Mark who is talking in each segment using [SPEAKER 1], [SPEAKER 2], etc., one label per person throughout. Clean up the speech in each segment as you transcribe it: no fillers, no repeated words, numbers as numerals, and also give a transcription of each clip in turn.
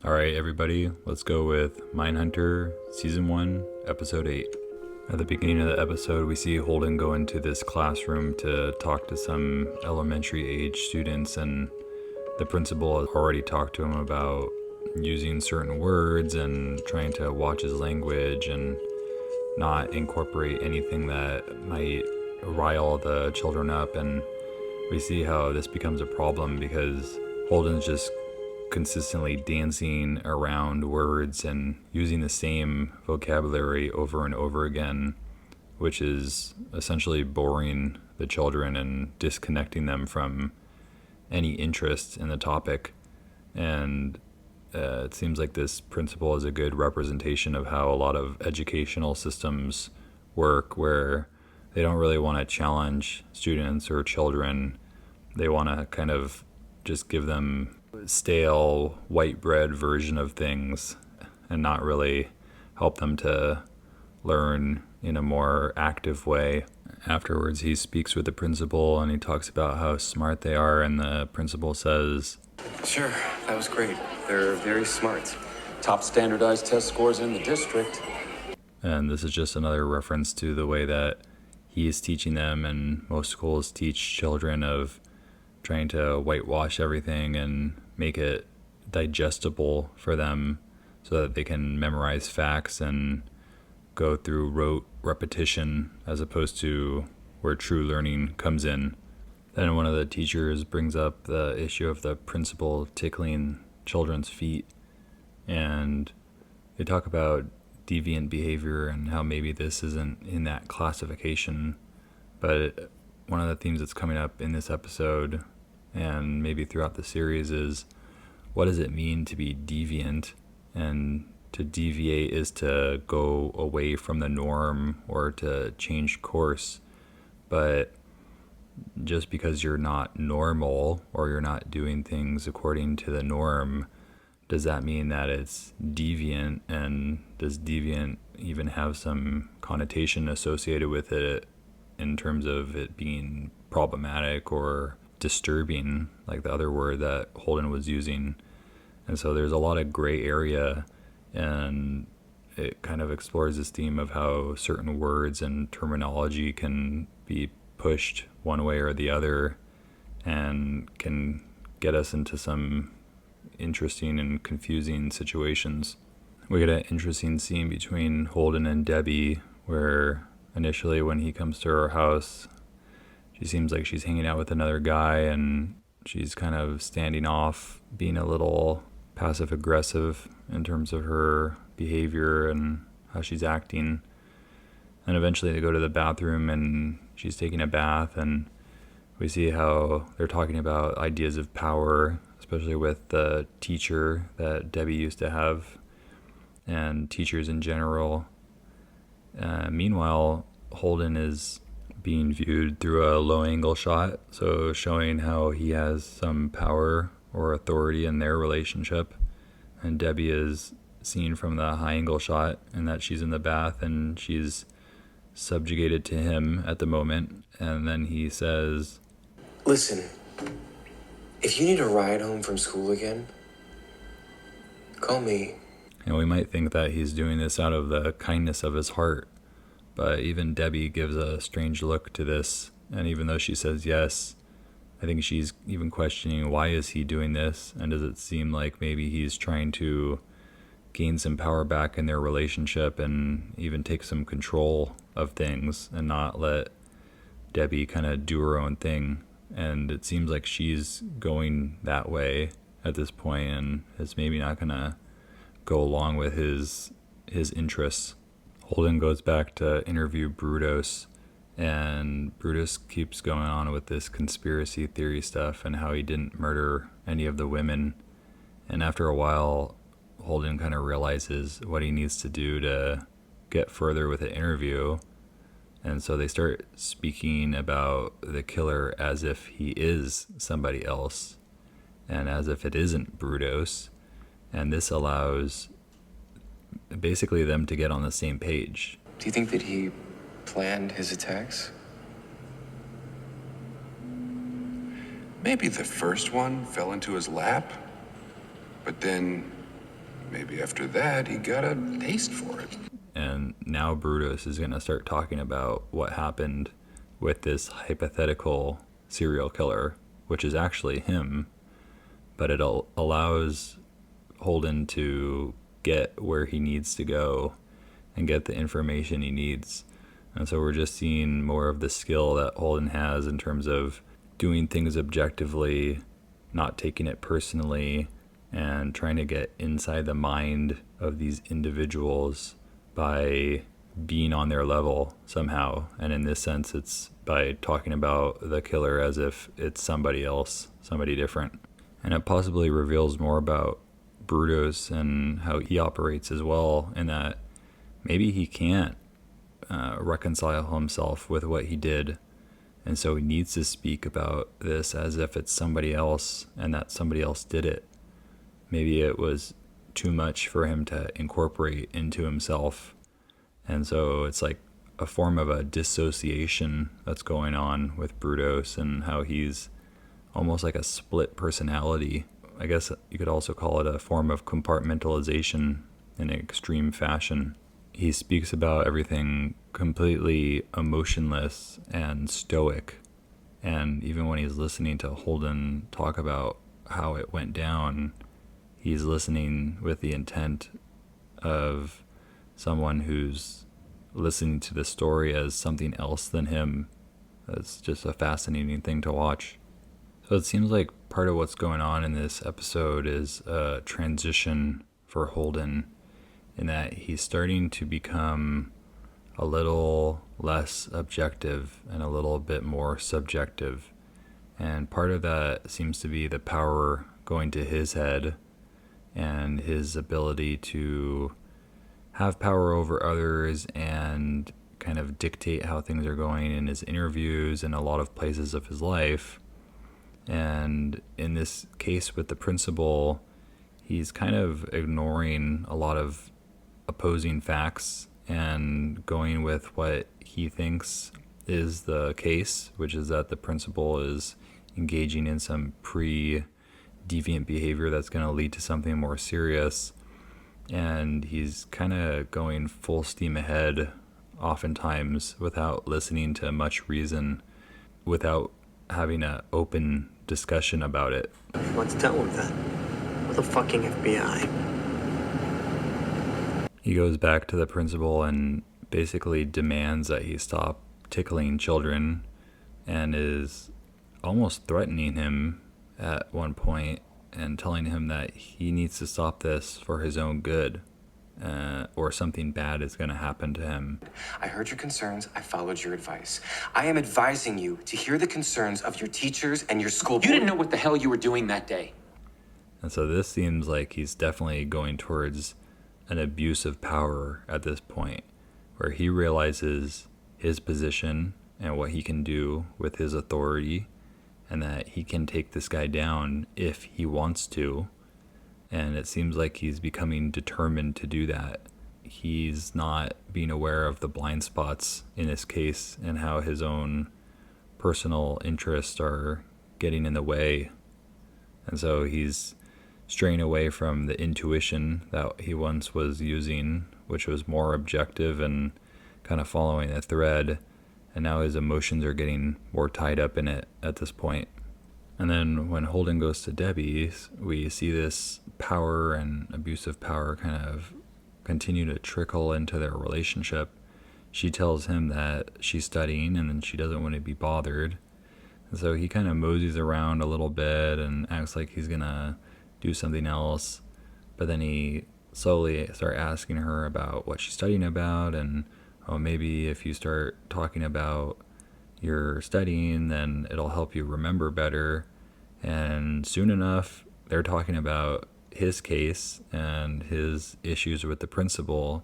[SPEAKER 1] Alright, everybody, let's go with Mindhunter Season 1, Episode 8. At the beginning of the episode, we see Holden go into this classroom to talk to some elementary age students, and the principal has already talked to him about using certain words and trying to watch his language and not incorporate anything that might rile the children up. And we see how this becomes a problem because Holden's just consistently dancing around words and using the same vocabulary over and over again, which is essentially boring the children and disconnecting them from any interest in the topic. And it seems like this principle is a good representation of how a lot of educational systems work, where they don't really want to challenge students or children. They want to kind of just give them stale white bread version of things and not really help them to learn in a more active way. Afterwards, he speaks with the principal and he talks about how smart they are, and the principal says,
[SPEAKER 2] "Sure, that was great. They're very smart. Top standardized test scores in the district."
[SPEAKER 1] And this is just another reference to the way that he is teaching them, and most schools teach children, of trying to whitewash everything and make it digestible for them so that they can memorize facts and go through rote repetition, as opposed to where true learning comes in. Then one of the teachers brings up the issue of the principal tickling children's feet, and they talk about deviant behavior and how maybe this isn't in that classification. But one of the themes that's coming up in this episode and maybe throughout the series is, what does it mean to be deviant? And to deviate is to go away from the norm or to change course. But just because you're not normal or you're not doing things according to the norm, does that mean that it's deviant? And does deviant even have some connotation associated with it in terms of it being problematic or disturbing, like the other word that Holden was using? And so there's a lot of gray area, and it kind of explores this theme of how certain words and terminology can be pushed one way or the other and can get us into some interesting and confusing situations. We get an interesting scene between Holden and Debbie, where initially when he comes to her house, she seems like she's hanging out with another guy, and she's kind of standing off, being a little passive aggressive in terms of her behavior and how she's acting. And eventually they go to the bathroom and she's taking a bath, and we see how they're talking about ideas of power, especially with the teacher that Debbie used to have and teachers in general. Meanwhile, Holden is being viewed through a low angle shot, so showing how he has some power or authority in their relationship. And Debbie is seen from the high angle shot, and that she's in the bath and she's subjugated to him at the moment. And then he says,
[SPEAKER 2] "Listen, if you need a ride home from school again, call me."
[SPEAKER 1] And we might think that he's doing this out of the kindness of his heart, but even Debbie gives a strange look to this. And even though she says yes, I think she's even questioning, why is he doing this? And does it seem like maybe he's trying to gain some power back in their relationship and even take some control of things and not let Debbie kind of do her own thing? And it seems like she's going that way at this point and is maybe not going to go along with his interests. Holden goes back to interview Brutus, and Brutus keeps going on with this conspiracy theory stuff and how he didn't murder any of the women. And after a while, Holden kind of realizes what he needs to do to get further with the interview. And so they start speaking about the killer as if he is somebody else and as if it isn't Brutus. And this allows basically them to get on the same page.
[SPEAKER 2] Do you think that he planned his attacks?
[SPEAKER 3] Maybe the first one fell into his lap, but then Maybe after that, he got a taste for it.
[SPEAKER 1] And now Brutus is going to start talking about what happened with this hypothetical serial killer, which is actually him, but it allows Holden to get where he needs to go and get the information he needs. And so we're just seeing more of the skill that Holden has in terms of doing things objectively, not taking it personally, and trying to get inside the mind of these individuals by being on their level somehow. And in this sense, it's by talking about the killer as if it's somebody else, somebody different. And it possibly reveals more about Brutus and how he operates as well, in that maybe he can't reconcile himself with what he did. And so he needs to speak about this as if it's somebody else and that somebody else did it. Maybe it was too much for him to incorporate into himself. And so it's like a form of a dissociation that's going on with Brutus, and how he's almost like a split personality. I guess you could also call it a form of compartmentalization in an extreme fashion. He speaks about everything completely emotionless and stoic. And even when he's listening to Holden talk about how it went down, he's listening with the intent of someone who's listening to the story as something else than him. That's just a fascinating thing to watch. So it seems like part of what's going on in this episode is a transition for Holden, in that he's starting to become a little less objective and a little bit more subjective. And part of that seems to be the power going to his head and his ability to have power over others and kind of dictate how things are going in his interviews and a lot of places of his life. And in this case with the principal, he's kind of ignoring a lot of opposing facts and going with what he thinks is the case, which is that the principal is engaging in some pre-deviant behavior that's going to lead to something more serious. And he's kind of going full steam ahead oftentimes without listening to much reason, without having an open discussion about it.
[SPEAKER 4] Let's tell him that. We're the fucking FBI.
[SPEAKER 1] He goes back to the principal and basically demands that he stop tickling children, and is almost threatening him at one point and telling him that he needs to stop this for his own good, or something bad is going to happen to him.
[SPEAKER 2] I heard your concerns. I followed your advice. I am advising you to hear the concerns of your teachers and your school board.
[SPEAKER 5] You didn't know what the hell you were doing that day.
[SPEAKER 1] And so this seems like he's definitely going towards an abuse of power at this point, where he realizes his position and what he can do with his authority, and that he can take this guy down if he wants to. And it seems like he's becoming determined to do that. He's not being aware of the blind spots in this case and how his own personal interests are getting in the way. And so he's straying away from the intuition that he once was using, which was more objective and kind of following a thread. And now his emotions are getting more tied up in it at this point. And then when Holden goes to Debbie's, we see this power and abusive power kind of continue to trickle into their relationship. She tells him that she's studying and then she doesn't want to be bothered. And so he kind of moseys around a little bit and acts like he's going to do something else. But then he slowly starts asking her about what she's studying about, and maybe if you start talking about your studying, then it'll help you remember better. And soon enough, they're talking about his case and his issues with the principal.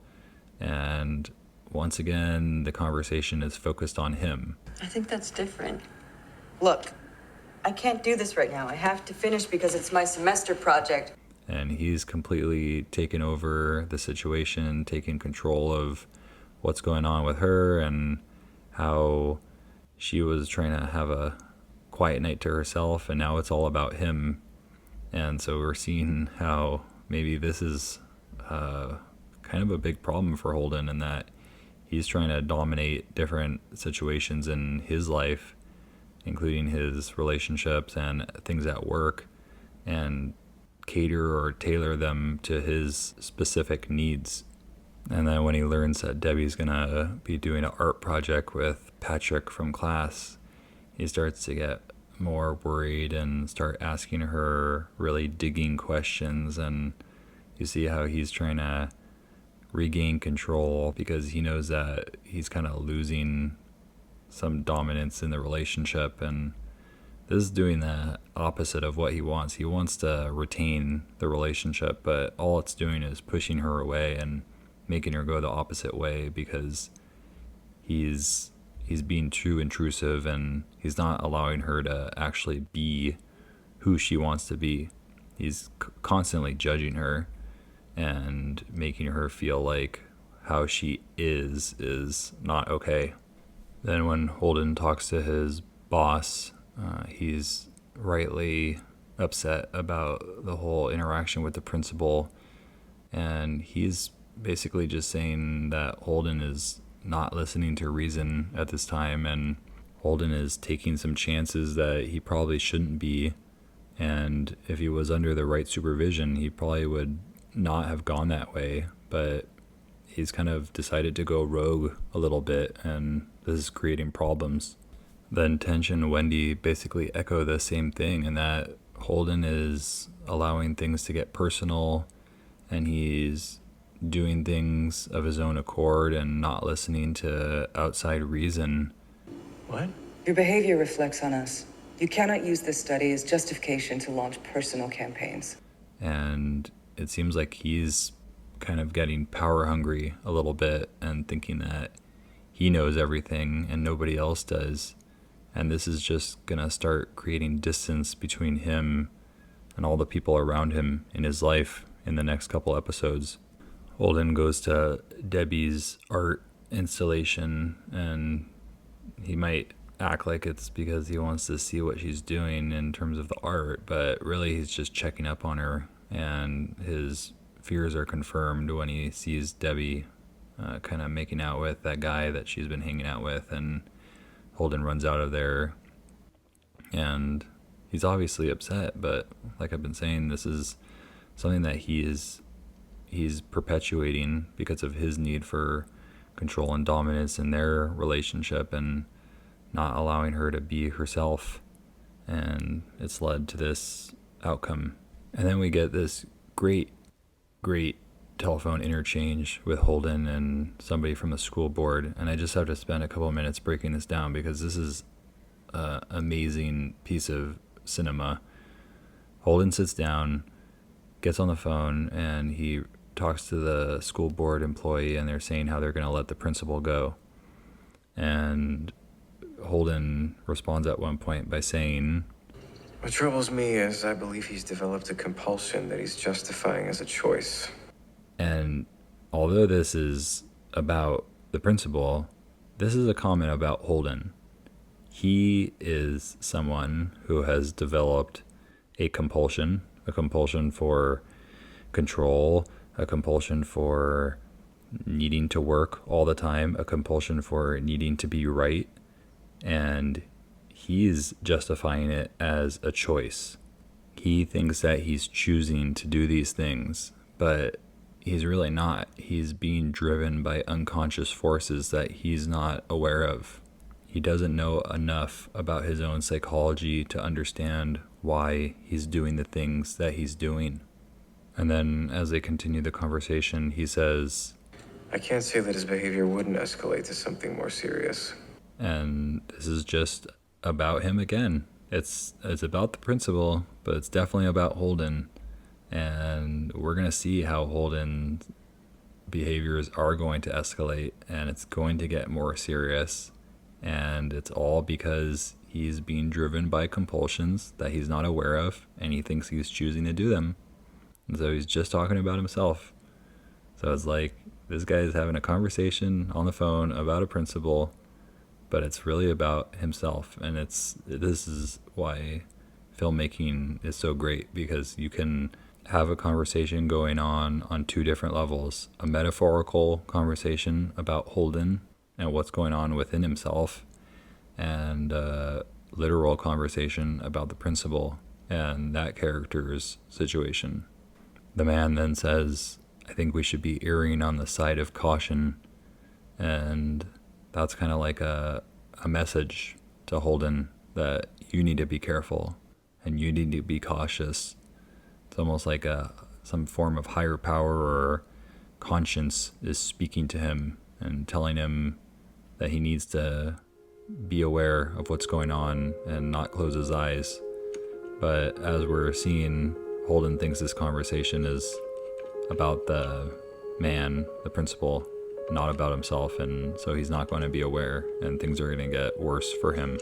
[SPEAKER 1] And once again, the conversation is focused on him.
[SPEAKER 4] I think that's different.
[SPEAKER 6] Look, I can't do this right now. I have to finish because it's my semester project.
[SPEAKER 1] And he's completely taken over the situation, taking control of what's going on with her, and how she was trying to have a quiet night to herself, and now it's all about him. And so we're seeing how maybe this is kind of a big problem for Holden, in that he's trying to dominate different situations in his life, including his relationships and things at work, and cater or tailor them to his specific needs. And then when he learns that Debbie's gonna be doing an art project with Patrick from class, he starts to get more worried and start asking her really digging questions. And you see how he's trying to regain control because he knows that he's kind of losing some dominance in the relationship. And this is doing the opposite of what he wants. He wants to retain the relationship, but all it's doing is pushing her away and making her go the opposite way, because he's being too intrusive, and he's not allowing her to actually be who she wants to be. He's constantly judging her and making her feel like how she is not okay. Then when Holden talks to his boss, he's rightly upset about the whole interaction with the principal, and he's basically just saying that Holden is not listening to reason at this time, and Holden is taking some chances that he probably shouldn't be. And if he was under the right supervision, he probably would not have gone that way. But he's kind of decided to go rogue a little bit, and this is creating problems. Then Tench and Wendy basically echo the same thing, in that Holden is allowing things to get personal, and he's doing things of his own accord and not listening to outside reason.
[SPEAKER 4] What?
[SPEAKER 7] Your behavior reflects on us. You cannot use this study as justification to launch personal campaigns.
[SPEAKER 1] And it seems like he's kind of getting power hungry a little bit and thinking that he knows everything and nobody else does. And this is just gonna start creating distance between him and all the people around him in his life in the next couple episodes. Holden goes to Debbie's art installation, and he might act like it's because he wants to see what she's doing in terms of the art, but really he's just checking up on her, and his fears are confirmed when he sees Debbie kind of making out with that guy that she's been hanging out with. And Holden runs out of there, and he's obviously upset, but like I've been saying, this is something that he's perpetuating because of his need for control and dominance in their relationship, and not allowing her to be herself. And it's led to this outcome. And then we get this great telephone interchange with Holden and somebody from the school board. And I just have to spend a couple of minutes breaking this down, because this is an amazing piece of cinema. Holden sits down, gets on the phone, and he talks to the school board employee, and they're saying how they're going to let the principal go. And Holden responds at one point by saying,
[SPEAKER 2] What troubles me is I believe he's developed a compulsion that he's justifying as a choice.
[SPEAKER 1] and although this is about the principal, this is a comment about Holden. He is someone who has developed a compulsion for control, a compulsion for needing to work all the time, a compulsion for needing to be right, and he's justifying it as a choice. He thinks that he's choosing to do these things, but he's really not. He's being driven by unconscious forces that he's not aware of. He doesn't know enough about his own psychology to understand why he's doing the things that he's doing. And then as they continue the conversation, he says,
[SPEAKER 2] I can't say that his behavior wouldn't escalate to something more serious.
[SPEAKER 1] and this is just about him again. It's about the principal, but it's definitely about Holden. And we're going to see how Holden's behaviors are going to escalate, and it's going to get more serious. And it's all because he's being driven by compulsions that he's not aware of, and he thinks he's choosing to do them. And so he's just talking about himself. So it's like this guy is having a conversation on the phone about a principal, but it's really about himself. And this is why filmmaking is so great, because you can have a conversation going on two different levels: a metaphorical conversation about Holden and what's going on within himself, and a literal conversation about the principal and that character's situation. The man then says, I think we should be erring on the side of caution, and that's kind of like a message to Holden that you need to be careful and you need to be cautious. It's almost like some form of higher power or conscience is speaking to him and telling him that he needs to be aware of what's going on and not close his eyes. But as we're seeing, Holden thinks this conversation is about the man, the principal, not about himself, and so he's not going to be aware, and things are going to get worse for him.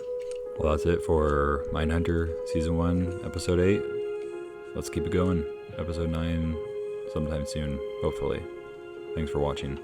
[SPEAKER 1] Well, that's it for Mindhunter Season 1, Episode 8. Let's keep it going. Episode 9 sometime soon, hopefully. Thanks for watching.